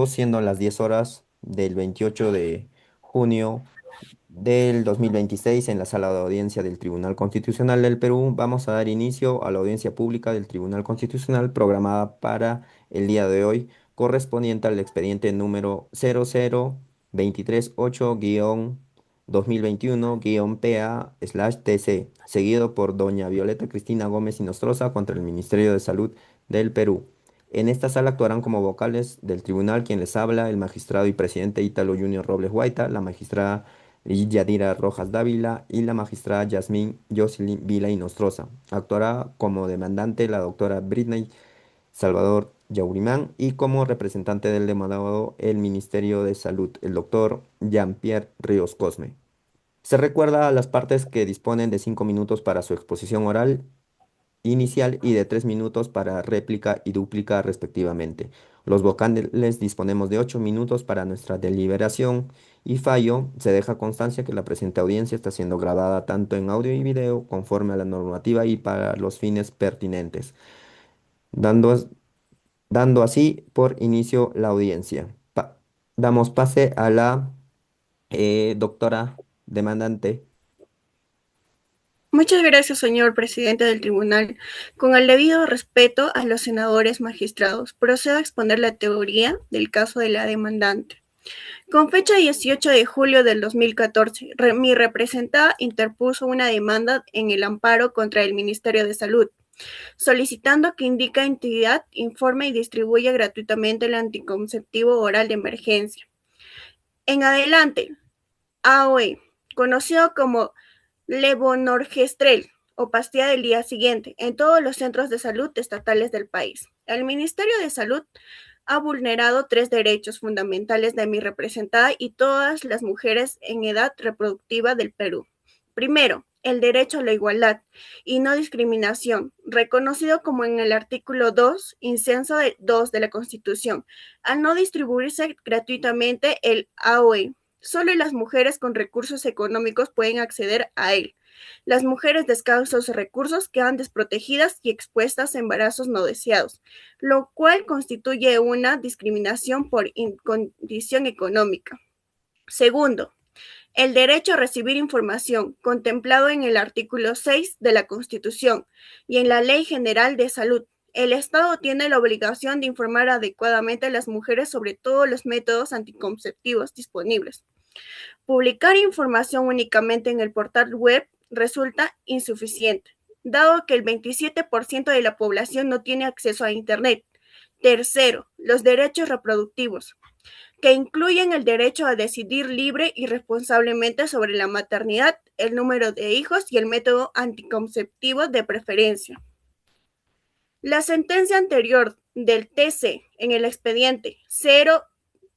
siendo las 10 horas del 28 de junio del 2026 en la sala de audiencia del Tribunal Constitucional del Perú. Vamos a dar inicio a la audiencia pública del Tribunal Constitucional programada para el día de hoy, correspondiente al expediente número 00238-2021-PA/TC, seguido por doña Violeta Cristina Gómez Inostroza contra el Ministerio de Salud del Perú. En esta sala actuarán como vocales del tribunal quien les habla, el magistrado y presidente Ítalo Junior Robles Guaita, la magistrada Yadira Rojas Dávila y la magistrada Yasmín Jocelyn Vila y Nostroza. Actuará como demandante la doctora Britney Salvador Yaurimán y como representante del demandado el Ministerio de Salud, el doctor Jean-Pierre Ríos Cosme. Se recuerda a las partes que disponen de 5 minutos para su exposición oral inicial y de 3 minutos para réplica y dúplica respectivamente. Los vocales disponemos de 8 minutos para nuestra deliberación y fallo. Se deja constancia que la presente audiencia está siendo grabada tanto en audio y video conforme a la normativa y para los fines pertinentes, dando, dando así por inicio la audiencia. Damos pase a la doctora demandante. Muchas gracias, señor presidente del tribunal. Con el debido respeto a los senadores magistrados, procedo a exponer la teoría del caso de la demandante. Con fecha 18 de julio del 2014, mi representada interpuso una demanda en el amparo contra el Ministerio de Salud, solicitando que indica entidad informe y distribuya gratuitamente el anticonceptivo oral de emergencia. En adelante, AOE, conocido como levonorgestrel o pastilla del día siguiente en todos los centros de salud estatales del país. El Ministerio de Salud ha vulnerado 3 derechos fundamentales de mi representada y todas las mujeres en edad reproductiva del Perú. Primero, el derecho a la igualdad y no discriminación, reconocido como en el artículo 2, inciso 2 de la Constitución, al no distribuirse gratuitamente el AOE. Solo las mujeres con recursos económicos pueden acceder a él. Las mujeres de escasos recursos quedan desprotegidas y expuestas a embarazos no deseados, lo cual constituye una discriminación por condición económica. Segundo, el derecho a recibir información, contemplado en el artículo 6 de la Constitución y en la Ley General de Salud. El Estado tiene la obligación de informar adecuadamente a las mujeres sobre todos los métodos anticonceptivos disponibles. Publicar información únicamente en el portal web resulta insuficiente, dado que el 27% de la población no tiene acceso a Internet. Tercero, los derechos reproductivos, que incluyen el derecho a decidir libre y responsablemente sobre la maternidad, el número de hijos y el método anticonceptivo de preferencia. La sentencia anterior del TC en el expediente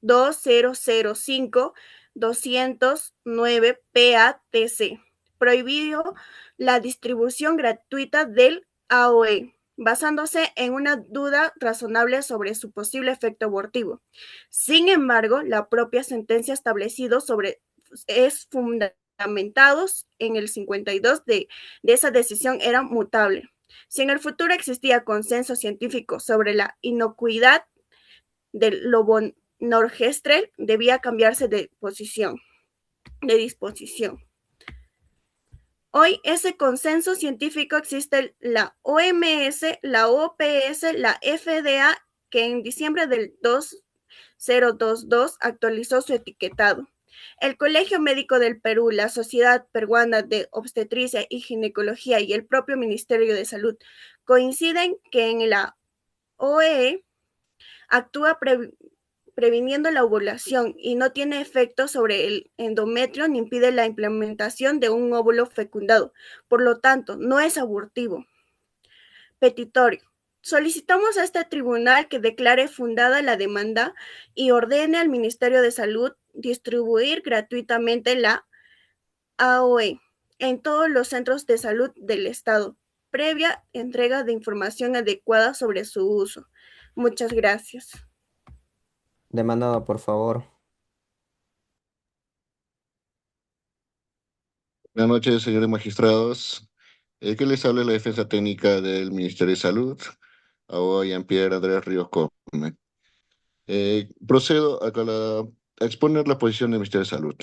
02005-209 PATC prohibió la distribución gratuita del AOE, basándose en una duda razonable sobre su posible efecto abortivo. Sin embargo, la propia sentencia establecido sobre es fundamentados en el 52 de esa decisión era mutable. Si en el futuro existía consenso científico sobre la inocuidad del levonorgestrel, debía cambiarse de disposición. Hoy ese consenso científico existe la OMS, la OPS, la FDA, que en diciembre del 2022 actualizó su etiquetado. El Colegio Médico del Perú, la Sociedad Peruana de Obstetricia y Ginecología y el propio Ministerio de Salud coinciden que en la OE actúa previniendo la ovulación y no tiene efecto sobre el endometrio ni impide la implementación de un óvulo fecundado. Por lo tanto, no es abortivo. Petitorio. Solicitamos a este tribunal que declare fundada la demanda y ordene al Ministerio de Salud distribuir gratuitamente la AOE en todos los centros de salud del Estado, previa entrega de información adecuada sobre su uso. Muchas gracias. Demandada, por favor. Buenas noches, señores magistrados. ¿Qué les habla la defensa técnica del Ministerio de Salud? Abogado Jean-Pierre Andrés Ríos Come. Procedo a exponer la posición del Ministerio de Salud.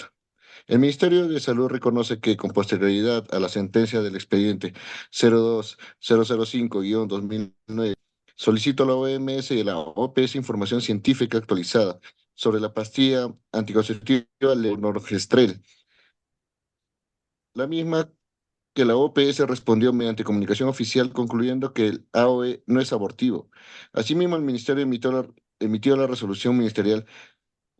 El Ministerio de Salud reconoce que con posterioridad a la sentencia del expediente 02005-2009, solicito a la OMS y a la OPS información científica actualizada sobre la pastilla anticonceptiva levonorgestrel, la misma que la OPS respondió mediante comunicación oficial concluyendo que el AOE no es abortivo. Asimismo, el Ministerio emitió la resolución ministerial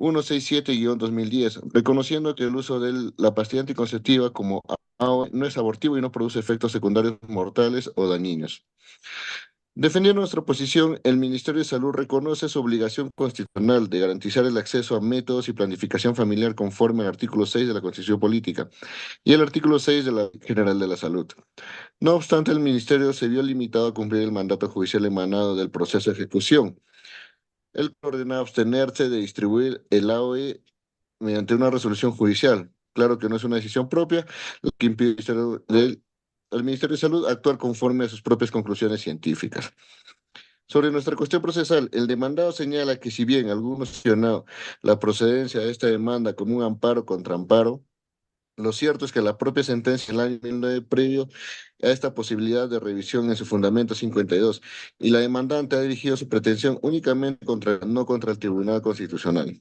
167-2010, reconociendo que el uso de la pastilla anticonceptiva como AOE no es abortivo y no produce efectos secundarios mortales o dañinos. Defendiendo nuestra posición, el Ministerio de Salud reconoce su obligación constitucional de garantizar el acceso a métodos y planificación familiar conforme al artículo 6 de la Constitución Política y el artículo 6 de la Ley General de la Salud. No obstante, el Ministerio se vio limitado a cumplir el mandato judicial emanado del proceso de ejecución. Él ordenó abstenerse de distribuir el AOE mediante una resolución judicial. Claro que no es una decisión propia, lo que impide al Ministerio de Salud actuar conforme a sus propias conclusiones científicas. Sobre nuestra cuestión procesal, el demandado señala que si bien algunos han cuestionado la procedencia de esta demanda como un amparo contra amparo, lo cierto es que la propia sentencia del año 2009 previo a esta posibilidad de revisión en su fundamento 52 y la demandante ha dirigido su pretensión únicamente no contra el Tribunal Constitucional.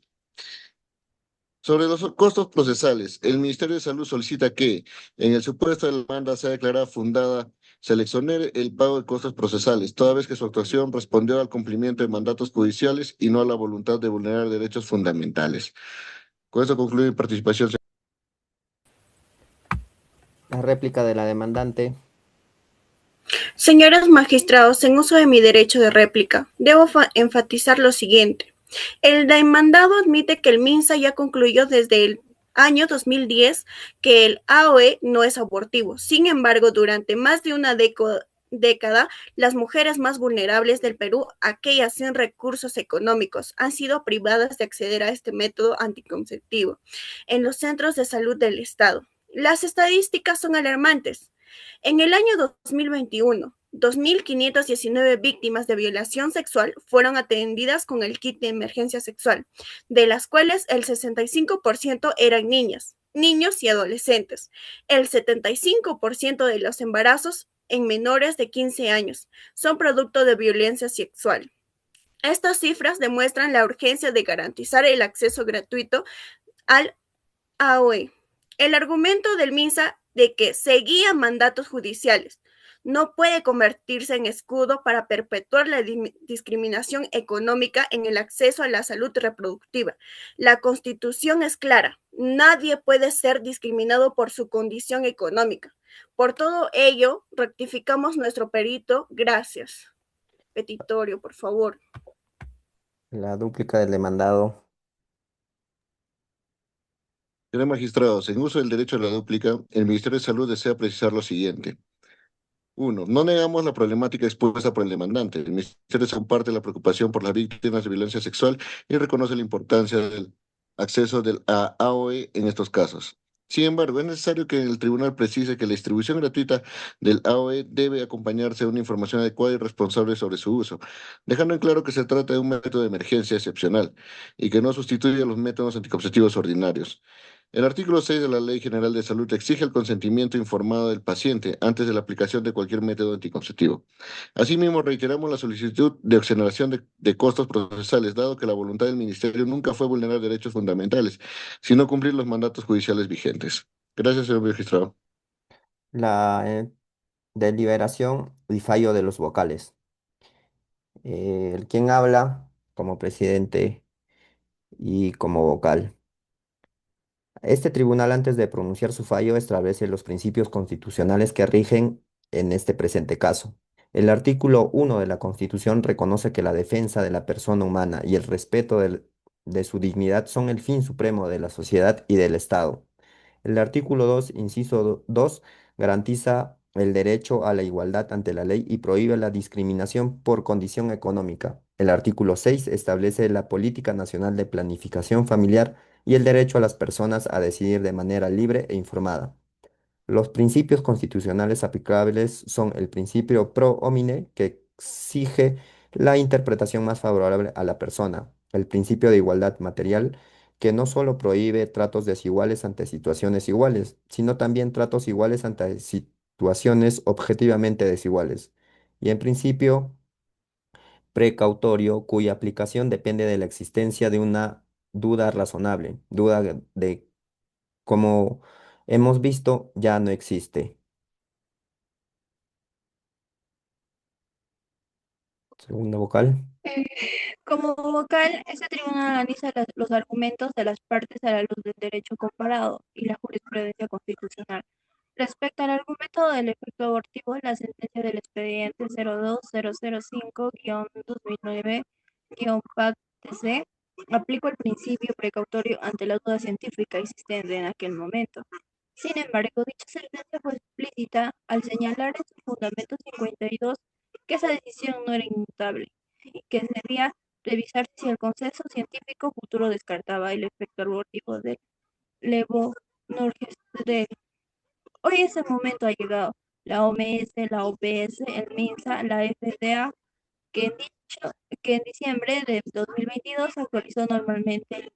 Sobre los costos procesales, el Ministerio de Salud solicita que, en el supuesto de la demanda sea declarada fundada, se le exonere el pago de costos procesales, toda vez que su actuación respondió al cumplimiento de mandatos judiciales y no a la voluntad de vulnerar derechos fundamentales. Con esto concluye mi participación. La réplica de la demandante. Señores magistrados, en uso de mi derecho de réplica, debo enfatizar lo siguiente. El demandado admite que el MINSA ya concluyó desde el año 2010 que el AOE no es abortivo. Sin embargo, durante más de una década, las mujeres más vulnerables del Perú, aquellas sin recursos económicos, han sido privadas de acceder a este método anticonceptivo en los centros de salud del Estado. Las estadísticas son alarmantes. En el año 2021, 2.519 víctimas de violación sexual fueron atendidas con el kit de emergencia sexual, de las cuales el 65% eran niñas, niños y adolescentes. El 75% de los embarazos en menores de 15 años son producto de violencia sexual. Estas cifras demuestran la urgencia de garantizar el acceso gratuito al AOE. El argumento del MINSA de que seguía mandatos judiciales no puede convertirse en escudo para perpetuar la discriminación económica en el acceso a la salud reproductiva. La Constitución es clara, nadie puede ser discriminado por su condición económica. Por todo ello, rectificamos nuestro perito. Gracias. Petitorio, por favor. La dúplica del demandado. Señores magistrados, en uso del derecho a la dúplica, el Ministerio de Salud desea precisar lo siguiente. Uno, no negamos la problemática expuesta por el demandante. El Ministerio comparte la preocupación por las víctimas de violencia sexual y reconoce la importancia del acceso a AOE en estos casos. Sin embargo, es necesario que el tribunal precise que la distribución gratuita del AOE debe acompañarse de una información adecuada y responsable sobre su uso, dejando en claro que se trata de un método de emergencia excepcional y que no sustituye a los métodos anticonceptivos ordinarios. El artículo 6 de la Ley General de Salud exige el consentimiento informado del paciente antes de la aplicación de cualquier método anticonceptivo. Asimismo, reiteramos la solicitud de exoneración de costos procesales, dado que la voluntad del Ministerio nunca fue vulnerar derechos fundamentales, sino cumplir los mandatos judiciales vigentes. Gracias, señor magistrado. La deliberación y fallo de los vocales. El quien habla como presidente y como vocal. Este tribunal, antes de pronunciar su fallo, establece los principios constitucionales que rigen en este presente caso. El artículo 1 de la Constitución reconoce que la defensa de la persona humana y el respeto de su dignidad son el fin supremo de la sociedad y del Estado. El artículo 2, inciso 2, garantiza el derecho a la igualdad ante la ley y prohíbe la discriminación por condición económica. El artículo 6 establece la política nacional de planificación familiar y el derecho a las personas a decidir de manera libre e informada. Los principios constitucionales aplicables son el principio pro homine, que exige la interpretación más favorable a la persona, el principio de igualdad material, que no solo prohíbe tratos desiguales ante situaciones iguales, sino también tratos iguales ante situaciones objetivamente desiguales. Y en principio precautorio, cuya aplicación depende de la existencia de una duda razonable, duda de, como hemos visto, ya no existe. Segunda vocal. Como vocal, este tribunal analiza los argumentos de las partes a la luz del derecho comparado y la jurisprudencia constitucional. Respecto al argumento del efecto abortivo, la sentencia del expediente 02005-2009-PAC-TC aplica el principio precautorio ante la duda científica existente en aquel momento. Sin embargo, dicha sentencia fue explícita al señalar en su fundamento 52 que esa decisión no era inmutable y que debía revisar si el consenso científico futuro descartaba el efecto abortivo del levonorgestrel. Hoy ese momento ha llegado. La OMS, la OPS, el MINSA, la FDA, que en diciembre de 2022 actualizó normalmente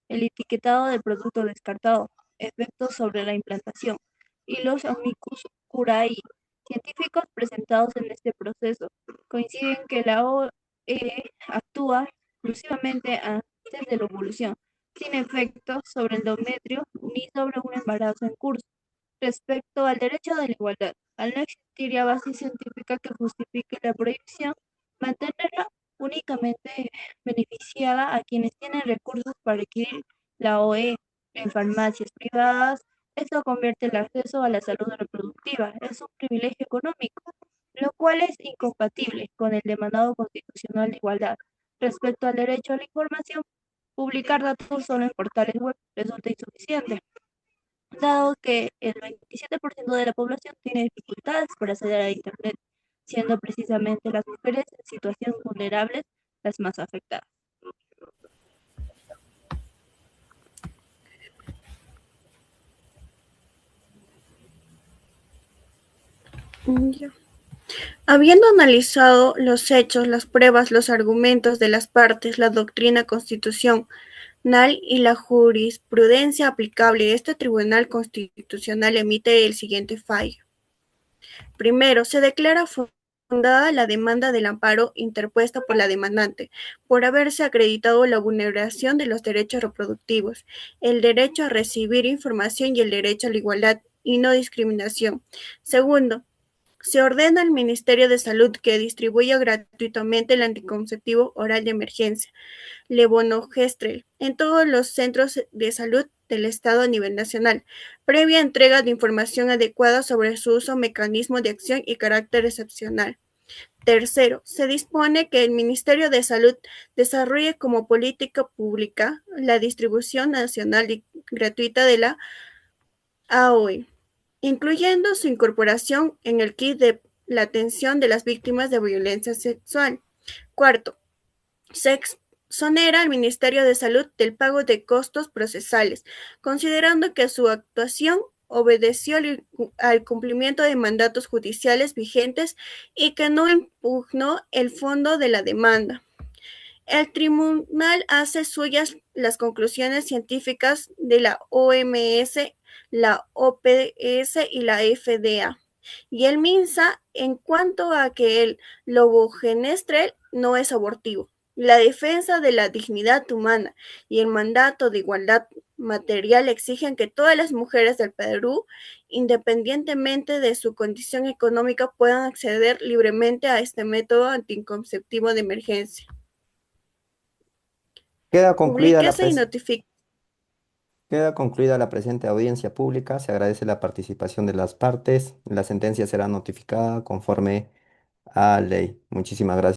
el etiquetado del producto descartado, efectos sobre la implantación, y los amicus curiae científicos presentados en este proceso coinciden que la OE actúa exclusivamente antes de la ovulación, sin efectos sobre el endometrio ni sobre un embarazo en curso. Respecto al derecho de la igualdad, al no existir ya base científica que justifique la prohibición, mantenerla únicamente beneficiada a quienes tienen recursos para adquirir la OE en farmacias privadas. Esto convierte el acceso a la salud reproductiva en un privilegio económico, lo cual es incompatible con el demandado constitucional de igualdad. Respecto al derecho a la información, publicar datos solo en portales web resulta insuficiente, dado que el 27% de la población tiene dificultades para acceder a Internet, siendo precisamente las mujeres en situaciones vulnerables las más afectadas. Ya. Habiendo analizado los hechos, las pruebas, los argumentos de las partes, la doctrina constitucional y la jurisprudencia aplicable, este Tribunal Constitucional emite el siguiente fallo. Primero, se declara fundada la demanda del amparo interpuesta por la demandante, por haberse acreditado la vulneración de los derechos reproductivos, el derecho a recibir información y el derecho a la igualdad y no discriminación. Segundo, se ordena al Ministerio de Salud que distribuya gratuitamente el anticonceptivo oral de emergencia, levonorgestrel, en todos los centros de salud del Estado a nivel nacional, previa entrega de información adecuada sobre su uso, mecanismo de acción y carácter excepcional. Tercero, se dispone que el Ministerio de Salud desarrolle como política pública la distribución nacional y gratuita de la AOE, incluyendo su incorporación en el kit de la atención de las víctimas de violencia sexual. Cuarto, se exonera al Ministerio de Salud del pago de costos procesales, considerando que su actuación obedeció al cumplimiento de mandatos judiciales vigentes y que no impugnó el fondo de la demanda. El tribunal hace suyas las conclusiones científicas de la OMS, la OPS y la FDA, y el MINSA en cuanto a que el levonorgestrel no es abortivo. La defensa de la dignidad humana y el mandato de igualdad material exigen que todas las mujeres del Perú, independientemente de su condición económica, puedan acceder libremente a este método anticonceptivo de emergencia. Queda concluida la Publíquese y pres- notifique. Queda concluida la presente audiencia pública. Se agradece la participación de las partes. La sentencia será notificada conforme a ley. Muchísimas gracias.